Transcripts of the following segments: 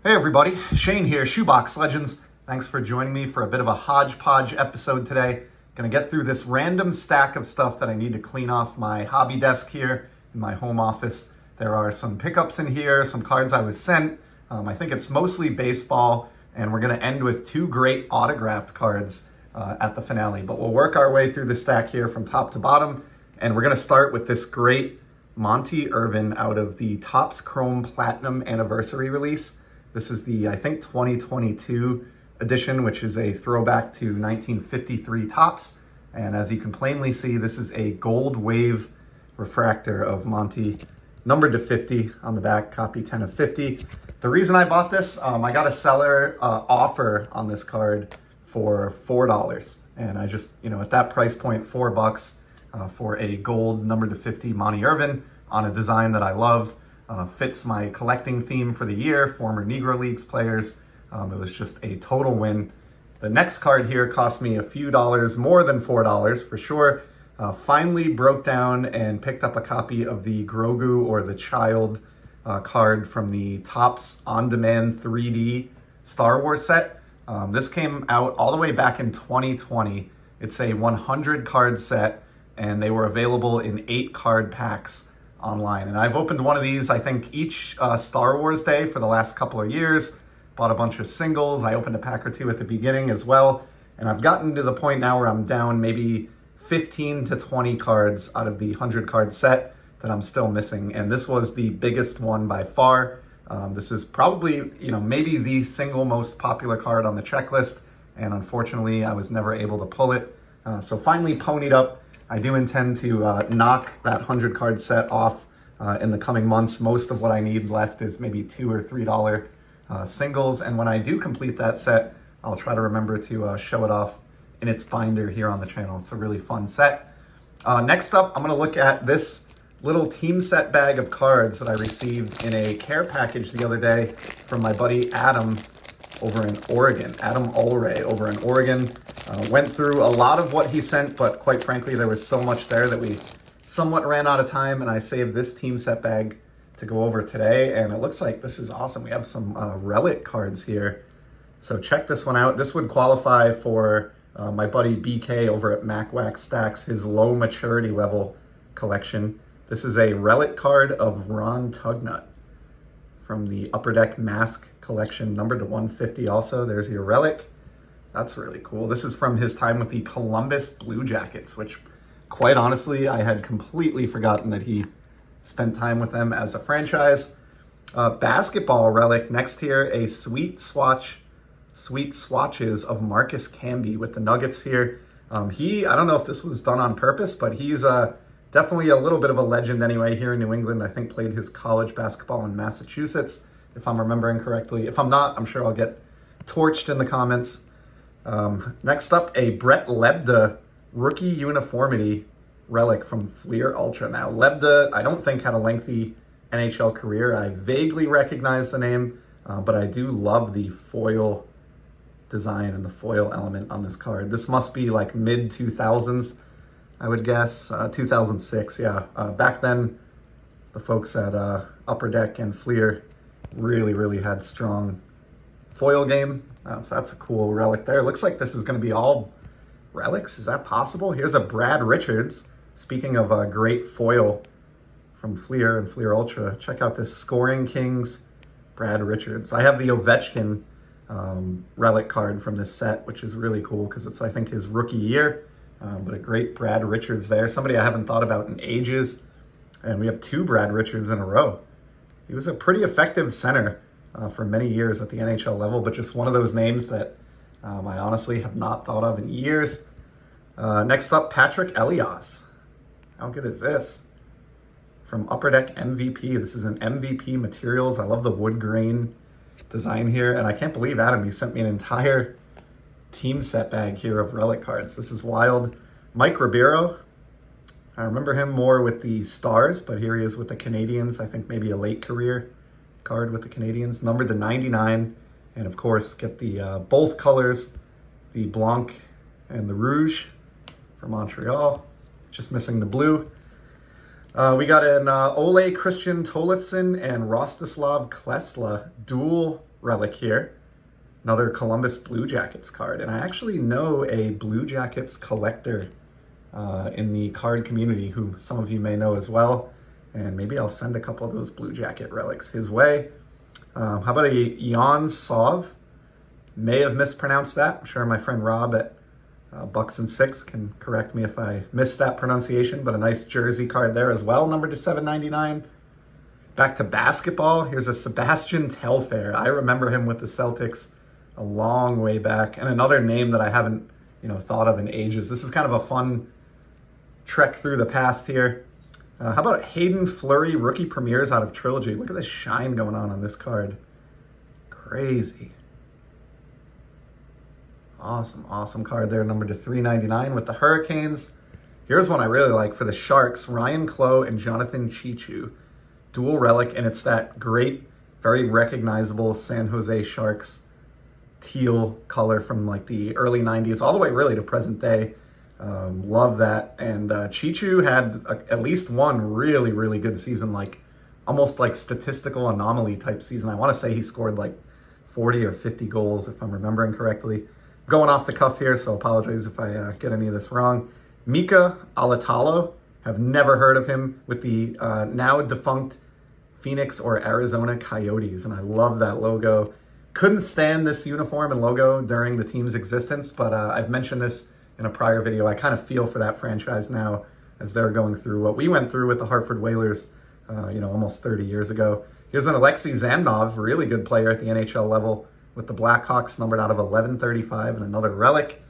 Hey everybody, Shane here, Shoebox Legends. Thanks for joining me for a bit of a hodgepodge episode today. Gonna get through this random stack of stuff that I need to clean off my hobby desk here in my home office. There are some pickups in here, some cards I was sent. I think it's mostly baseball, and we're gonna end with two great autographed cards at the finale. But we'll work our way through the stack here from top to bottom, and we're gonna start with this great Monte Irvin out of the Topps Chrome Platinum Anniversary release. This is the, I think, 2022 edition, which is a throwback to 1953 Topps. And as you can plainly see, this is a gold wave refractor of Monte, numbered to 50 on the back, copy 10 of 50. The reason I bought this, I got a seller offer on this card for $4. And I just, at that price point, $4 for a gold numbered to 50 Monte Irvin on a design that I love. Fits my collecting theme for the year, former Negro Leagues players. It was just a total win. The next card here cost me a few dollars, more than $4 for sure. Finally broke down and picked up a copy of the Grogu or the Child card from the Topps On Demand 3D Star Wars set. This came out all the way back in 2020. It's a 100 card set, and they were available in 8 card packs online. And I've opened one of these, I think, each Star Wars day for the last couple of years. Bought a bunch of singles. I opened a pack or two at the beginning as well. And I've gotten to the point now where I'm down maybe 15 to 20 cards out of the 100 card set that I'm still missing. And this was the biggest one by far. This is probably, maybe the single most popular card on the checklist. And unfortunately, I was never able to pull it. So finally ponied up. I do intend to knock that 100 card set off in the coming months. Most of what I need left is maybe $2 or $3 singles. And when I do complete that set, I'll try to remember to show it off in its binder here on the channel. It's a really fun set. Next up, I'm going to look at this little team set bag of cards that I received in a care package the other day from my buddy Adam over in Oregon. Adam Ulray over in Oregon. Went through a lot of what he sent, but quite frankly, there was so much there that we somewhat ran out of time, and I saved this team set bag to go over today, and it looks like this is awesome. We have some relic cards here. So check this one out. This would qualify for my buddy BK over at MacWack Stacks, his low maturity level collection. This is a relic card of Ron Tugnut from the Upper Deck Mask collection, numbered to 150 also. There's your relic. That's really cool. This is from his time with the Columbus Blue Jackets, which quite honestly, I had completely forgotten that he spent time with them as a franchise. Basketball relic next here, a sweet swatches of Marcus Camby with the Nuggets here. I don't know if this was done on purpose, but he's definitely a little bit of a legend anyway here in New England. I think played his college basketball in Massachusetts, if I'm remembering correctly. If I'm not, I'm sure I'll get torched in the comments. Next up, a Brett Lebda rookie uniformity relic from Fleer Ultra. Now, Lebda, I don't think had a lengthy NHL career. I vaguely recognize the name, but I do love the foil design and the foil element on this card. This must be like mid-2000s, I would guess. 2006, yeah. Back then, the folks at Upper Deck and Fleer really had strong foil game. So that's a cool relic there. Looks like this is going to be all relics. Is that possible? Here's a Brad Richards. Speaking of a great foil from Fleer and Fleer Ultra, check out this Scoring Kings Brad Richards. I have the Ovechkin relic card from this set, which is really cool because it's, I think, his rookie year. But a great Brad Richards there. Somebody I haven't thought about in ages. And we have 2 Brad Richards in a row. He was a pretty effective center for many years at the NHL level, but just one of those names that I honestly have not thought of in years. Next up, Patrick Elias. How good is this? From Upper Deck MVP. This is an MVP Materials. I love the wood grain design here, and I can't believe, Adam, you sent me an entire team set bag here of relic cards. This is wild. Mike Ribeiro. I remember him more with the Stars, but here he is with the Canadians. I think maybe a late career card with the Canadians, numbered to 99, and of course get the both colors, the Blanc and the Rouge for Montreal, just missing the blue. We got an Ole Christian Tollefson and Rostislav Klesla dual relic here. Another Columbus Blue Jackets card. And I actually know a Blue Jackets collector in the card community who some of you may know as well. And maybe I'll send a couple of those Blue Jacket relics his way. How about a Jan Sov? May have mispronounced that. I'm sure my friend Rob at Bucks and Six can correct me if I missed that pronunciation, but a nice jersey card there as well, numbered to 799. Back to basketball, here's a Sebastian Telfair. I remember him with the Celtics a long way back, and another name that I haven't, thought of in ages. This is kind of a fun trek through the past here. How about Hayden Fleury rookie premieres out of Trilogy? Look at the shine going on this card. Crazy. Awesome card there, numbered to 399 with the Hurricanes. Here's one I really like for the Sharks, Ryan Clough and Jonathan Chichu. Dual relic, and it's that great, very recognizable San Jose Sharks teal color from like the early 90s, all the way really to present day. Love that. And Chichu had at least one really, really good season, like almost like statistical anomaly type season. I want to say he scored like 40 or 50 goals, if I'm remembering correctly. Going off the cuff here, so apologize if I get any of this wrong. Mika Alatalo, have never heard of him, with the now defunct Phoenix or Arizona Coyotes, and I love that logo. Couldn't stand this uniform and logo during the team's existence, but I've mentioned this in a prior video. I kind of feel for that franchise now as they're going through what we went through with the Hartford Whalers, almost 30 years ago. Here's an Alexei Zamnov, really good player at the NHL level, with the Blackhawks numbered out of 1135 and another relic.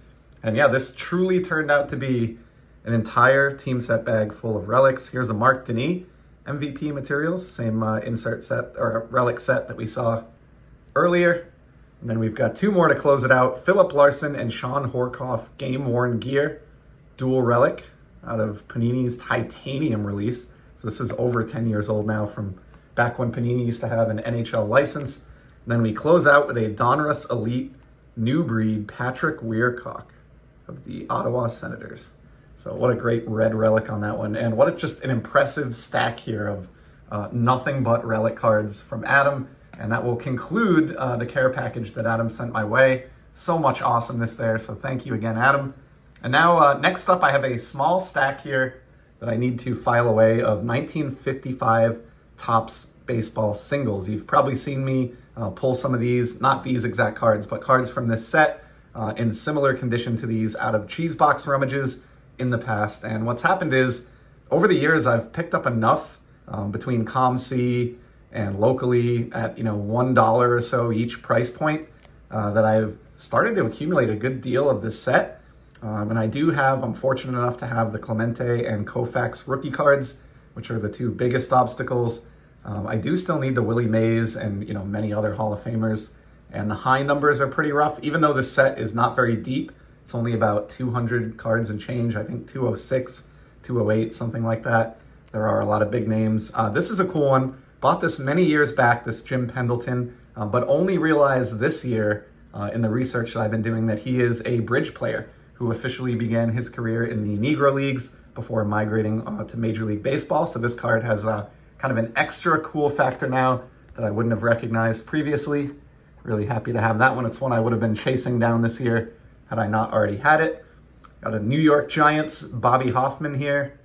And yeah, this truly turned out to be an entire team set bag full of relics. Here's a Mark Denis MVP materials, same insert set or relic set that we saw earlier. And then we've got two more to close it out. Philip Larson and Sean Horkoff game worn gear, dual relic out of Panini's Titanium release. So this is over 10 years old now, from back when Panini used to have an NHL license. And then we close out with a Donruss Elite New Breed Patrick Weircock of the Ottawa Senators. So what a great red relic on that one. And what just an impressive stack here of nothing but relic cards from Adam. And that will conclude the care package that Adam sent my way. So much awesomeness there. So thank you again, Adam. And now next up, I have a small stack here that I need to file away of 1955 Topps baseball singles. You've probably seen me pull some of these, not these exact cards, but cards from this set in similar condition to these out of cheese box rummages in the past. And what's happened is, over the years, I've picked up enough between ComC and locally at $1 or so each price point that I've started to accumulate a good deal of this set. And I'm fortunate enough to have the Clemente and Koufax rookie cards, which are the two biggest obstacles. I do still need the Willie Mays and many other Hall of Famers, and the high numbers are pretty rough. Even though this set is not very deep, it's only about 200 cards and change. I think 206, 208, something like that. There are a lot of big names. This is a cool one. Bought this many years back, this Jim Pendleton, but only realized this year in the research that I've been doing that he is a bridge player who officially began his career in the Negro Leagues before migrating to Major League Baseball. So this card has kind of an extra cool factor now that I wouldn't have recognized previously. Really happy to have that one. It's one I would have been chasing down this year had I not already had it. Got a New York Giants Bobby Hoffman here.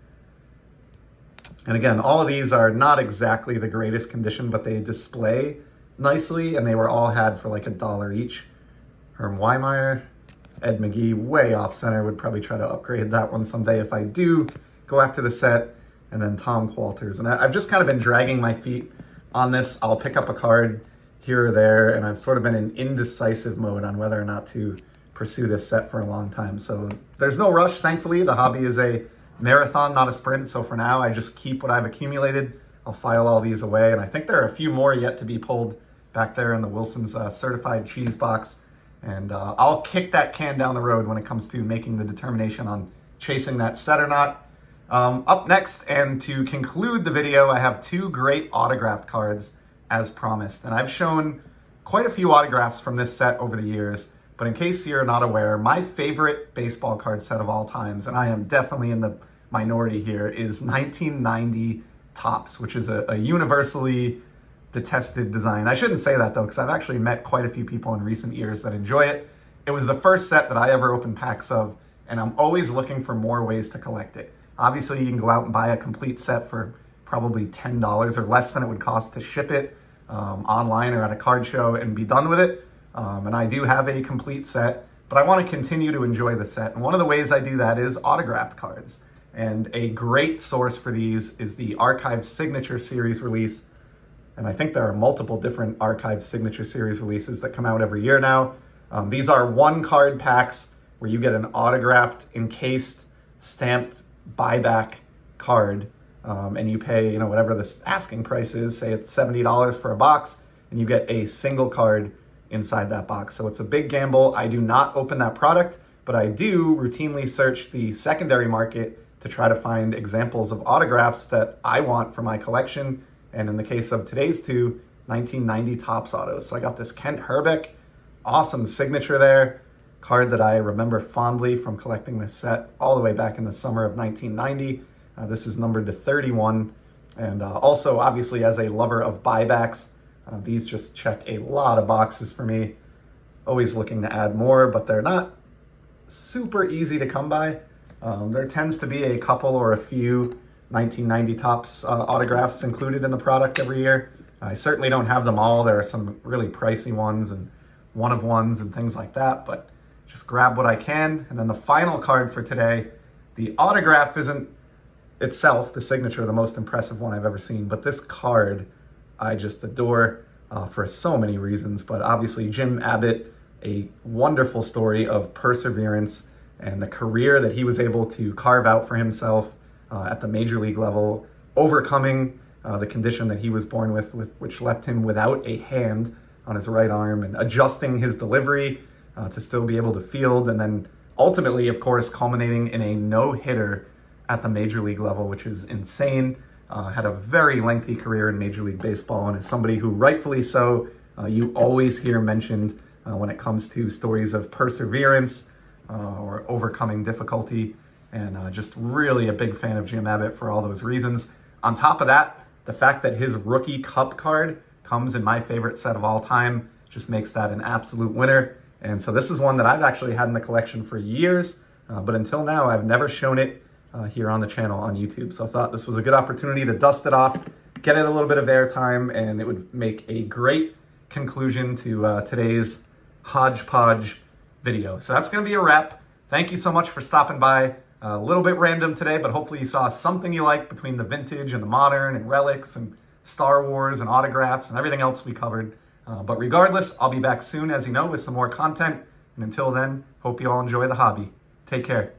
And again, all of these are not exactly the greatest condition, but they display nicely, and they were all had for like $1 each. Herm Weimeyer, Ed McGee, way off center. Would probably try to upgrade that one someday if I do go after the set. And then Tom Qualters. And I've just kind of been dragging my feet on this. I'll pick up a card here or there, and I've sort of been in indecisive mode on whether or not to pursue this set for a long time. So there's no rush, thankfully. The hobby is a marathon, not a sprint. So for now, I just keep what I've accumulated. I'll file all these away. And I think there are a few more yet to be pulled back there in the Wilson's certified cheese box. And I'll kick that can down the road when it comes to making the determination on chasing that set or not. Up next, and to conclude the video, I have two great autographed cards as promised. And I've shown quite a few autographs from this set over the years, but in case you're not aware, my favorite baseball card set of all times, and I am definitely in the minority here, is 1990 Topps, which is a universally detested design. I shouldn't say that though, because I've actually met quite a few people in recent years that enjoy it. It was the first set that I ever opened packs of, and I'm always looking for more ways to collect it. Obviously, you can go out and buy a complete set for probably $10 or less than it would cost to ship it online or at a card show and be done with it. And I do have a complete set, but I want to continue to enjoy the set. And one of the ways I do that is autographed cards. And a great source for these is the Archive Signature Series release. And I think there are multiple different Archive Signature Series releases that come out every year now. These are one card packs where you get an autographed, encased, stamped buyback card. And you pay, whatever the asking price is, say it's $70 for a box, and you get a single card inside that box. So it's a big gamble. I do not open that product, but I do routinely search the secondary market to try to find examples of autographs that I want for my collection. And in the case of today's two, 1990 Topps autos. So I got this Kent Hrbek, awesome signature there, card that I remember fondly from collecting this set all the way back in the summer of 1990. This is numbered to 31. And also, obviously, as a lover of buybacks, these just check a lot of boxes for me. Always looking to add more, but they're not super easy to come by. There tends to be a couple or a few 1990 Topps autographs included in the product every year. I certainly don't have them all. There are some really pricey ones and one-of-ones and things like that, but just grab what I can. And then the final card for today, the autograph isn't itself, the signature, the most impressive one I've ever seen, but this card I just adore for so many reasons. But obviously Jim Abbott, a wonderful story of perseverance and the career that he was able to carve out for himself at the major league level, overcoming the condition that he was born with, which left him without a hand on his right arm, and adjusting his delivery to still be able to field, and then ultimately, of course, culminating in a no-hitter at the major league level, which is insane. Had a very lengthy career in Major League Baseball, and is somebody who, rightfully so, you always hear mentioned when it comes to stories of perseverance or overcoming difficulty, and just really a big fan of Jim Abbott for all those reasons. On top of that, the fact that his rookie cup card comes in my favorite set of all time just makes that an absolute winner. And so this is one that I've actually had in the collection for years, but until now I've never shown it here on the channel on YouTube. So I thought this was a good opportunity to dust it off, get it a little bit of airtime, and it would make a great conclusion to today's hodgepodge video. So that's going to be a wrap. Thank you so much for stopping by. A little bit random today, but hopefully you saw something you like between the vintage and the modern and relics and Star Wars and autographs and everything else we covered. But regardless, I'll be back soon, as you know, with some more content. And until then, hope you all enjoy the hobby. Take care.